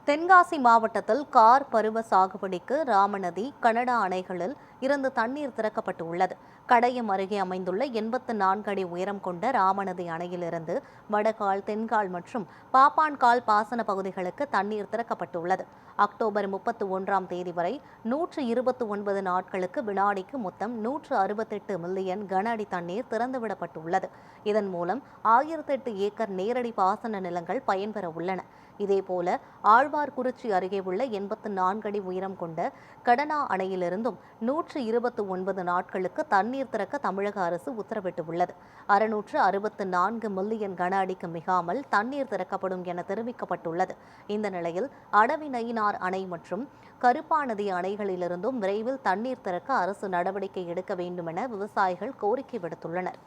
தென்காசி மாவட்டத்தில் கார் பருவ சாகுபடிக்கு ராமநதி, கனடா அணைகளில் இருந்து தண்ணீர் திறக்கப்பட்டு உள்ளது. கடையம் அருகே அமைந்துள்ள 84 அடி உயரம் கொண்ட ராமநதி அணையிலிருந்து வடகால், தென்கால் மற்றும் பாப்பான்கால் பாசன பகுதிகளுக்கு தண்ணீர் திறக்கப்பட்டுள்ளது. அக்டோபர் 31ஆம் தேதி வரை 129 நாட்களுக்கு வினாடிக்கு மொத்தம் 168 மில்லியன் கன அடி தண்ணீர் திறந்துவிடப்பட்டுள்ளது. இதன் மூலம் 1008 ஏக்கர் நேரடி பாசன நிலங்கள் பயன்பெற உள்ளன. இதேபோல ஆழ்வார்குறிச்சி அருகே உள்ள 84 அடி உயரம் கொண்ட கடனா அணையிலிருந்தும் 129 நாட்களுக்கு தண்ணீர் திறக்க தமிழக அரசு உத்தரவிட்டுள்ளது. 664 மில்லியன் கன அடிக்கு மிகாமல் தண்ணீர் திறக்கப்படும் என தெரிவிக்கப்பட்டுள்ளது. இந்த நிலையில் அடவி நயினார் அணை மற்றும் கருப்பாநதி அணைகளிலிருந்தும் விரைவில் தண்ணீர் திறக்க அரசு நடவடிக்கை எடுக்க வேண்டும் என விவசாயிகள் கோரிக்கை விடுத்துள்ளனர்.